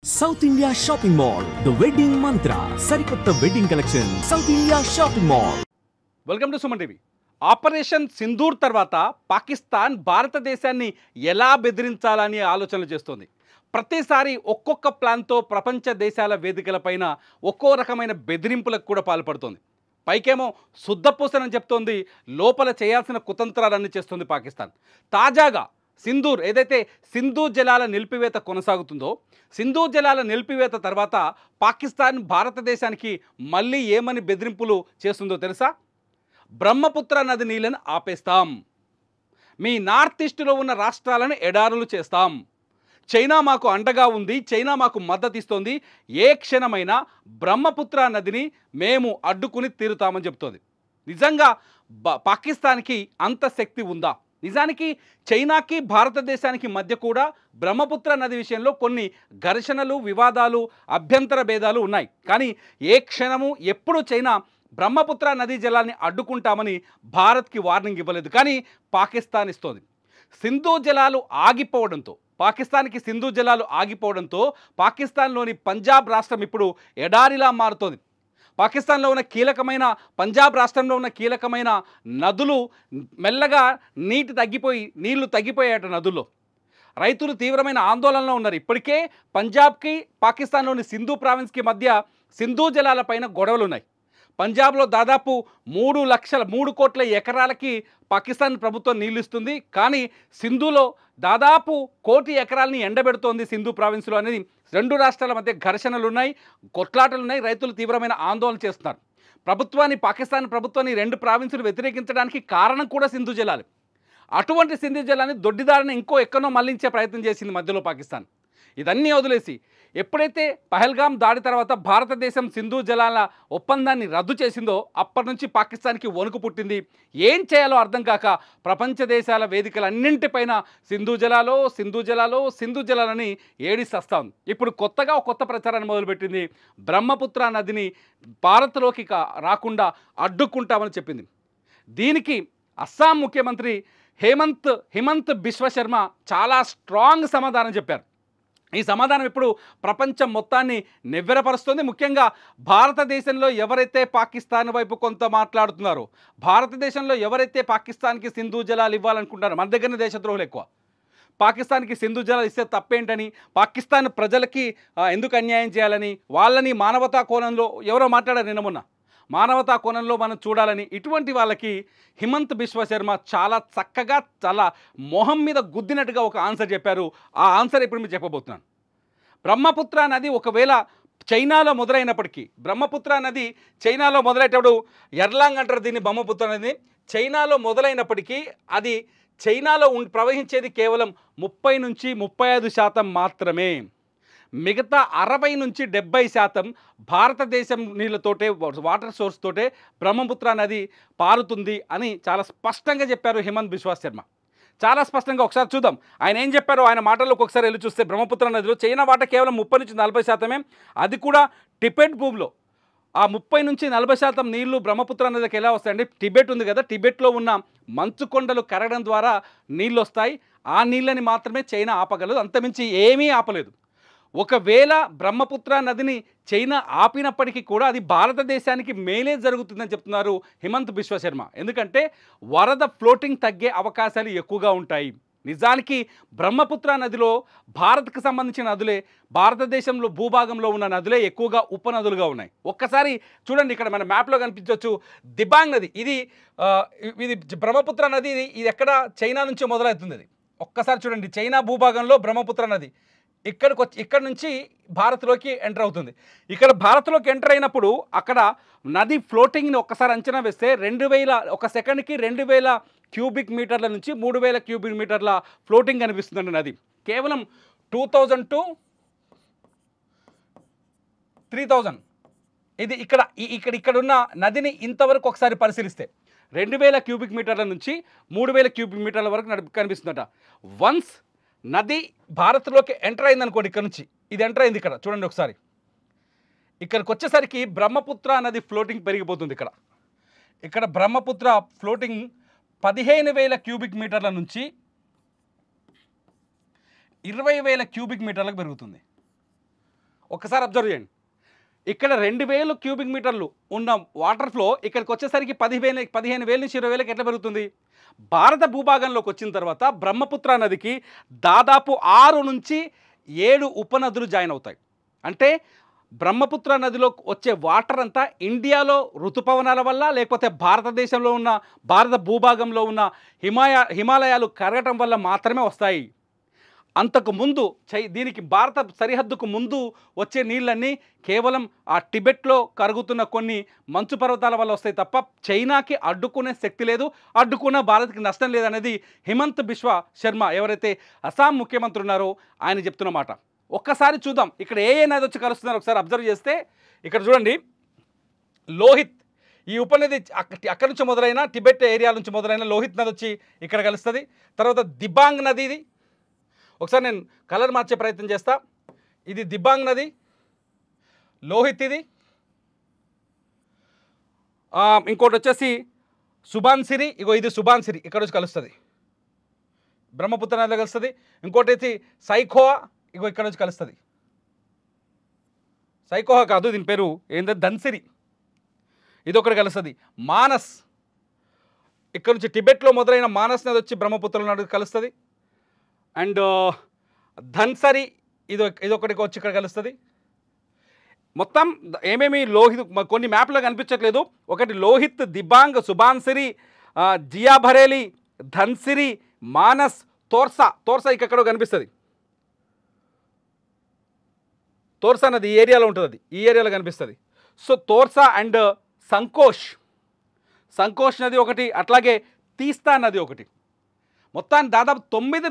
South India Shopping Mall, The Wedding Mantra, Sarikotta Wedding Collection, South India Shopping Mall. Welcome to Suman TV. Operation Sindoor తర్వాత పాకిస్తాన్ భారతదేశాన్ని ఎలా బెదిరించాలని ఆలోచనలు చేస్తోంది. ప్రతిసారి ఒక్కొక్క ప్లాన్తో ప్రపంచ దేశాల వేదికలపైన ఒక్కో రకమైన బెదిరింపులకు కూడా పాల్పడుతోంది. పైకేమో శుద్ధపూసనని చెప్తోంది, లోపల చేయాల్సిన కుతంత్రాలన్నీ చేస్తుంది పాకిస్తాన్. తాజాగా సింధూర్ ఏదైతే సింధు జలాల నిలిపివేత కొనసాగుతుందో, సింధు జలాల నిలిపివేత తర్వాత పాకిస్తాన్ భారతదేశానికి మళ్ళీ ఏమని బెదిరింపులు చేస్తుందో తెలుసా? బ్రహ్మపుత్ర నది నీళ్ళను ఆపేస్తాం, మీ నార్త్ ఈస్ట్లో ఉన్న రాష్ట్రాలను ఎడారులు చేస్తాం, చైనా మాకు అండగా ఉంది, చైనా మాకు మద్దతు ఇస్తోంది, ఏ క్షణమైనా బ్రహ్మపుత్ర నదిని మేము అడ్డుకుని తీరుతామని చెప్తోంది. నిజంగా పాకిస్తాన్కి అంత శక్తి ఉందా? నిజానికి చైనాకి భారతదేశానికి మధ్య కూడా బ్రహ్మపుత్ర నది విషయంలో కొన్ని ఘర్షణలు, వివాదాలు, అభ్యంతర భేదాలు ఉన్నాయి. కానీ ఏ క్షణము ఎప్పుడు చైనా బ్రహ్మపుత్ర నదీ జలాన్ని అడ్డుకుంటామని భారత్కి వార్నింగ్ ఇవ్వలేదు. కానీ పాకిస్తాన్ ఇస్తోంది. సింధు జలాలు ఆగిపోవడంతో, పాకిస్తాన్కి సింధు జలాలు ఆగిపోవడంతో పాకిస్తాన్లోని పంజాబ్ రాష్ట్రం ఇప్పుడు ఎడారిలా మారుతోంది. పాకిస్తాన్లో ఉన్న కీలకమైన పంజాబ్ రాష్ట్రంలో ఉన్న కీలకమైన నదులు మెల్లగా నీళ్లు తగ్గిపోయాయట. నదుల్లో రైతులు తీవ్రమైన ఆందోళనలో ఉన్నారు. ఇప్పటికే పంజాబ్కి పాకిస్తాన్లోని సింధు ప్రావిన్స్కి మధ్య సింధు జలాలపైన గొడవలు ఉన్నాయి. పంజాబ్లో దాదాపు 3 కోట్ల ఎకరాలకి పాకిస్తాన్ ప్రభుత్వం నీళ్ళు ఇస్తుంది. కానీ సింధులో దాదాపు 1 కోటి ఎకరాలని ఎండబెడుతోంది సింధు ప్రావిన్స్లో అనేది. రెండు రాష్ట్రాల మధ్య ఘర్షణలు ఉన్నాయి, కొట్లాటలు ఉన్నాయి, రైతులు తీవ్రమైన ఆందోళన చేస్తున్నారు. పాకిస్తాన్ ప్రభుత్వాన్ని రెండు ప్రావిన్సులు వ్యతిరేకించడానికి కారణం కూడా సింధు జలాలు. అటువంటి సింధు జలాన్ని దొడ్డిదారిని ఎక్కడో మళ్లించే ప్రయత్నం చేసింది మధ్యలో పాకిస్తాన్. ఇదన్నీ వదిలేసి ఎప్పుడైతే పహల్గామ్ దాడి తర్వాత భారతదేశం సింధు జలాల ఒప్పందాన్ని రద్దు చేసిందో అప్పటి నుంచి పాకిస్తాన్కి వణుకు పుట్టింది. ఏం చేయాలో అర్థం కాక ప్రపంచ దేశాల వేదికలన్నింటిపైన సింధు జలాలని ఏడిస్తూ ఉంది. ఇప్పుడు కొత్తగా ఒక కొత్త ప్రచారాన్ని మొదలుపెట్టింది. బ్రహ్మపుత్ర నదిని భారత్లోకి రాకుండా అడ్డుకుంటామని చెప్పింది. దీనికి అస్సాం ముఖ్యమంత్రి హిమంత్ బిశ్వ శర్మ చాలా స్ట్రాంగ్ సమాధానం చెప్పారు. ఈ సమాధానం ఇప్పుడు ప్రపంచం మొత్తాన్ని నివ్వెరపరుస్తుంది. ముఖ్యంగా భారతదేశంలో ఎవరైతే పాకిస్తాన్ వైపు కొంత మాట్లాడుతున్నారో, భారతదేశంలో ఎవరైతే పాకిస్తాన్కి సింధు జలాలు ఇవ్వాలనుకుంటారో, మన దగ్గరనే దేశద్రోహులు ఎక్కువ. పాకిస్తాన్కి సింధు జలాలు ఇస్తే తప్పేంటని, పాకిస్తాన్ ప్రజలకి ఎందుకు అన్యాయం చేయాలని, వాళ్ళని మానవతా కోణంలో ఎవరో మాట్లాడారు నిన్న మొన్న, మానవతా కోణంలో మనం చూడాలని, ఇటువంటి వాళ్ళకి హిమంత్ బిశ్వ శర్మ చాలా చక్కగా, చాలా మొహం మీద గుద్దినట్టుగా ఒక ఆన్సర్ చెప్పారు. ఆ ఆన్సర్ ఇప్పుడు మీరు చెప్పబోతున్నాను. బ్రహ్మపుత్ర నది ఒకవేళ చైనాలో మొదలైనప్పటికీ, బ్రహ్మపుత్ర నది చైనాలో మొదలయ్యేటప్పుడు ఎర్లాంగ్ అంటారు దీన్ని, బ్రహ్మపుత్ర నది చైనాలో మొదలైనప్పటికీ అది చైనాలో ప్రవహించేది కేవలం 30 నుంచి 35% మాత్రమే. మిగతా 60 నుంచి 70% భారతదేశం నీళ్ళతోటే, వాటర్ సోర్స్ తోటే బ్రహ్మపుత్ర నది పారుతుంది అని చాలా స్పష్టంగా చెప్పారు హిమంత్ బిశ్వ శర్మ. చాలా స్పష్టంగా ఒకసారి చూద్దాం ఆయన ఏం చెప్పారో. ఆయన మాటల్లోకి ఒకసారి వెళ్ళి చూస్తే, బ్రహ్మపుత్ర నదిలో చైనా వాటా కేవలం 30 నుంచి 40%, అది కూడా టిబెట్ భూమిలో. ఆ 30 నుంచి 40% నీళ్లు బ్రహ్మపుత్ర నదికి ఎలా వస్తాయండి? టిబెట్ ఉంది కదా, టిబెట్లో ఉన్న మంచు కొండలు కరగడం ద్వారా నీళ్ళు వస్తాయి. ఆ నీళ్ళని మాత్రమే చైనా ఆపగలదు, అంతమించి ఏమీ ఆపలేదు. ఒకవేళ బ్రహ్మపుత్ర నదిని చైనా ఆపినప్పటికీ కూడా అది భారతదేశానికి మేలే జరుగుతుందని చెప్తున్నారు హిమంత్ బిశ్వ శర్మ. ఎందుకంటే వరద ఫ్లోటింగ్ తగ్గే అవకాశాలు ఎక్కువగా ఉంటాయి. నిజానికి బ్రహ్మపుత్ర నదిలో భారత్కు సంబంధించిన నదులే, భారతదేశంలో భూభాగంలో ఉన్న నదులే ఎక్కువగా ఉపనదులుగా ఉన్నాయి. ఒక్కసారి చూడండి, ఇక్కడ మన మ్యాప్లో కనిపించవచ్చు దిబాంగ్ నది. ఇది బ్రహ్మపుత్ర నది. ఇది ఎక్కడ? చైనా నుంచి మొదలవుతుంది. అది ఒక్కసారి చూడండి, చైనా భూభాగంలో బ్రహ్మపుత్ర నది ఇక్కడ నుంచి భారత్లోకి ఎంటర్ అవుతుంది. ఇక్కడ భారత్లోకి ఎంటర్ అయినప్పుడు అక్కడ నది ఫ్లోటింగ్ని ఒక్కసారి అంచనా వేస్తే 2000 ఒక సెకండ్కి 2000 క్యూబిక్ మీటర్ల నుంచి 3000 క్యూబిక్ మీటర్ల ఫ్లోటింగ్ కనిపిస్తుందండి నది. కేవలం 2000 to 3000 ఇది ఇక్కడున్న నదిని ఇంతవరకు ఒకసారి పరిశీలిస్తే 2000 క్యూబిక్ మీటర్ల నుంచి 3000 క్యూబిక్ మీటర్ల వరకు కనిపిస్తుందట. వన్స్ నది భారత్లోకి ఎంటర్ అయింది అనుకోండి, ఇక్కడ నుంచి ఇది ఎంటర్ అయింది. ఇక్కడ చూడండి ఒకసారి, ఇక్కడికి వచ్చేసరికి బ్రహ్మపుత్ర నది ఫ్లోటింగ్ పెరిగిపోతుంది. ఇక్కడ బ్రహ్మపుత్ర ఫ్లోటింగ్ 15,000 క్యూబిక్ మీటర్ల నుంచి 20,000 క్యూబిక్ మీటర్లకు పెరుగుతుంది. ఒక్కసారి అబ్జర్వ్ చేయండి. ఇక్కడ 2000 క్యూబిక్ మీటర్లు ఉన్న వాటర్ ఫ్లో ఇక్కడికి వచ్చేసరికి 15,000 నుంచి 20,000కి ఎట్లా పెరుగుతుంది? భారత భూభాగంలోకి వచ్చిన తర్వాత బ్రహ్మపుత్ర నదికి దాదాపు 6 నుంచి 7 ఉపనదులు జాయిన్ అవుతాయి. అంటే బ్రహ్మపుత్ర నదిలో వచ్చే వాటర్ అంతా ఇండియాలో ఋతుపవనాల వల్ల, లేకపోతే భారతదేశంలో ఉన్న భారత భూభాగంలో ఉన్న హిమాలయాలు కరగటం వల్ల మాత్రమే వస్తాయి. అంతకు ముందు దీనికి భారత సరిహద్దుకు ముందు వచ్చే నీళ్ళన్నీ కేవలం ఆ టిబెట్లో కరుగుతున్న కొన్ని మంచు పర్వతాల వల్ల వస్తాయి తప్ప చైనాకి అడ్డుకునే శక్తి లేదు, అడ్డుకున్న భారత్కి నష్టం లేదనేది హిమంత్ బిశ్వ శర్మ ఎవరైతే అస్సాం ముఖ్యమంత్రి ఉన్నారో ఆయన చెప్తున్న మాట. ఒక్కసారి చూద్దాం ఇక్కడ ఏ నది వచ్చి కలుస్తున్నారు ఒకసారి అబ్జర్వ్ చేస్తే. ఇక్కడ చూడండి, లోహిత్ ఈ ఉపనది అక్కడి నుంచి మొదలైన టిబెట్ ఏరియా నుంచి మొదలైన లోహిత్ నది వచ్చి ఇక్కడ కలుస్తుంది. తర్వాత దిబాంగ్ నది, ఇది ఒకసారి నేను కలర్ మార్చే ప్రయత్నం చేస్తా. ఇది దిబాంగ్ నది, లోహిత్ ఇది. ఇంకోటి వచ్చేసి సుబాన్సిరి, ఇగో ఇది సుబాన్సిరి ఇక్కడ వచ్చి కలుస్తుంది, బ్రహ్మపుత్ర నదిలో కలుస్తుంది. ఇంకోటి వచ్చి సైఖోవా, ఇగో ఇక్కడ నుంచి కలుస్తుంది. సైఖోవా కాదు, దీని పేరు ఏంటంటే ధన్సిరి, ఇది ఒకటి కలుస్తుంది. మానస్, ఇక్కడ నుంచి టిబెట్లో మొదలైన మానస్ నది వచ్చి బ్రహ్మపుత్ర నది కలుస్తుంది. అండ్ ధన్సరి ఇదొకటి వచ్చి ఇక్కడ కలుస్తుంది. మొత్తం ఏమేమి లోహిత్ కొన్ని మ్యాప్లో కనిపించట్లేదు. ఒకటి లోహిత్, దిబాంగ్, సుబాన్సిరి, జియా భరేలి, ధన్సిరి, మానస్, తోర్సా ఇక్కడ కనిపిస్తుంది. తోర్సా నది ఈ ఏరియాలో ఉంటుంది, అది ఈ ఏరియాలో కనిపిస్తుంది. సో తోర్సా అండ్ సంకోష్ నది ఒకటి, అట్లాగే తీస్తా నది ఒకటి. మొత్తాన్ని దాదాపు 9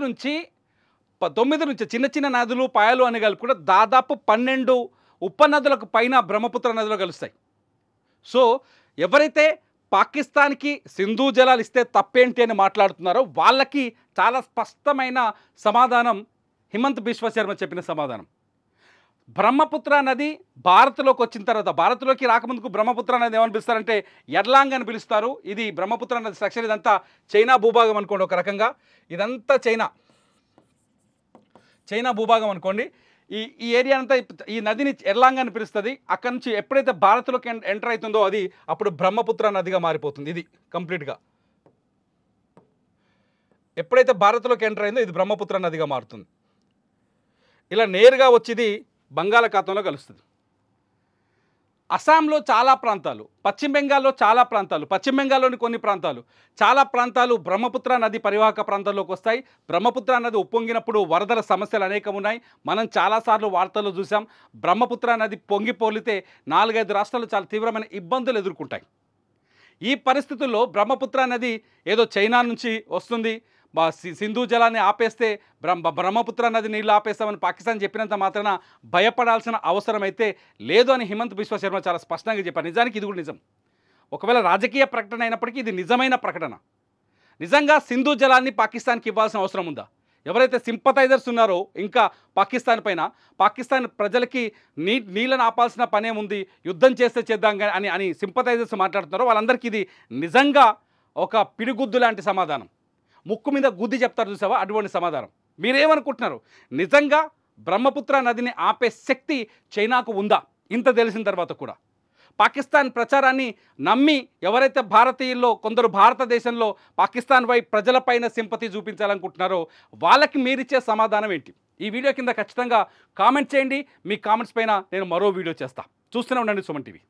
నుంచి చిన్న చిన్న నదులు పాయలు అని కలుపుకుంటే దాదాపు 12 ఉపనదులకు పైన బ్రహ్మపుత్ర నదిలో కలుస్తాయి. సో ఎవరైతే పాకిస్తాన్కి సింధు జలాలు ఇస్తే తప్పేంటి అని మాట్లాడుతున్నారో వాళ్ళకి చాలా స్పష్టమైన సమాధానం హిమంత్ బిశ్వ శర్మ చెప్పిన సమాధానం. బ్రహ్మపుత్ర నది భారత్లోకి వచ్చిన తర్వాత, భారత్లోకి రాకముందుకు బ్రహ్మపుత్ర నది ఏమని పిలుస్తారంటే ఎర్లాంగ్ అని పిలుస్తారు. ఇది బ్రహ్మపుత్ర నది స్ట్రక్చర్, ఇదంతా చైనా భూభాగం అనుకోండి, ఒక రకంగా ఇదంతా చైనా భూభాగం అనుకోండి. ఈ ఏరియా అంతా ఈ నదిని ఎర్లాంగ్ అని పిలుస్తుంది. అక్కడి నుంచి ఎప్పుడైతే భారత్లోకి ఎంటర్ అవుతుందో అది అప్పుడు బ్రహ్మపుత్ర నదిగా మారిపోతుంది. ఇది కంప్లీట్గా ఎప్పుడైతే భారత్లోకి ఎంటర్ అయిందో ఇది బ్రహ్మపుత్ర నదిగా మారుతుంది. ఇలా నేరుగా వచ్చేది బంగాళాఖాతంలో కలుస్తుంది. అస్సాంలో చాలా ప్రాంతాలు, పశ్చిమ బెంగాల్లో చాలా ప్రాంతాలు, పశ్చిమ బెంగాల్లోని కొన్ని ప్రాంతాలు, చాలా ప్రాంతాలు బ్రహ్మపుత్ర నది పరివాహక ప్రాంతాల్లోకి వస్తాయి. బ్రహ్మపుత్ర నది ఉప్పొంగినప్పుడు వరదల సమస్యలు అనేకం ఉన్నాయి. మనం చాలాసార్లు వార్తల్లో చూసాం. బ్రహ్మపుత్ర నది పొంగి పొర్లితే 4-5 రాష్ట్రాలు చాలా తీవ్రమైన ఇబ్బందులు ఎదుర్కొంటాయి. ఈ పరిస్థితుల్లో బ్రహ్మపుత్ర నది ఏదో చైనా నుంచి వస్తుంది, సింధు జలాన్ని ఆపేస్తే బ్రహ్మపుత్ర నది నీళ్ళు ఆపేస్తామని పాకిస్తాన్ చెప్పినంత మాత్రాన భయపడాల్సిన అవసరం అయితే లేదు అని హిమంత్ బిశ్వ శర్మ చాలా స్పష్టంగా చెప్పారు. నిజానికి ఇది కూడా నిజం. ఒకవేళ రాజకీయ ప్రకటన అయినప్పటికీ ఇది నిజమైన ప్రకటన. నిజంగా సింధు జలాన్ని పాకిస్తాన్కి ఇవ్వాల్సిన అవసరం ఉందా? ఎవరైతే సింపథైజర్స్ ఉన్నారో ఇంకా పాకిస్తాన్ పైన, పాకిస్తాన్ ప్రజలకి నీళ్ళని ఆపాల్సిన పనేముంది, యుద్ధం చేస్తే చేద్దాం అని సింపథైజర్స్ మాట్లాడుతున్నారో వాళ్ళందరికీ ఇది నిజంగా ఒక పిడిగుద్దు లాంటి సమాధానం. ముక్కు మీద గుద్ది చెప్తారు చూసావా, అటువంటి సమాధానం. మీరేమనుకుంటున్నారు? నిజంగా బ్రహ్మపుత్ర నదిని ఆపే శక్తి చైనాకు ఉందా? ఇంత తెలిసిన తర్వాత కూడా పాకిస్తాన్ ప్రచారాన్ని నమ్మి ఎవరైతే భారతీయుల్లో కొందరు భారతదేశంలో పాకిస్తాన్ వైపు ప్రజలపైన సింపతి చూపించాలనుకుంటున్నారో వాళ్ళకి మీరిచ్చే సమాధానం ఏంటి? ఈ వీడియో కింద ఖచ్చితంగా కామెంట్ చేయండి. మీ కామెంట్స్ పైన నేను మరో వీడియో చేస్తా. చూస్తూనే ఉండండి సుమన్ టీవీ.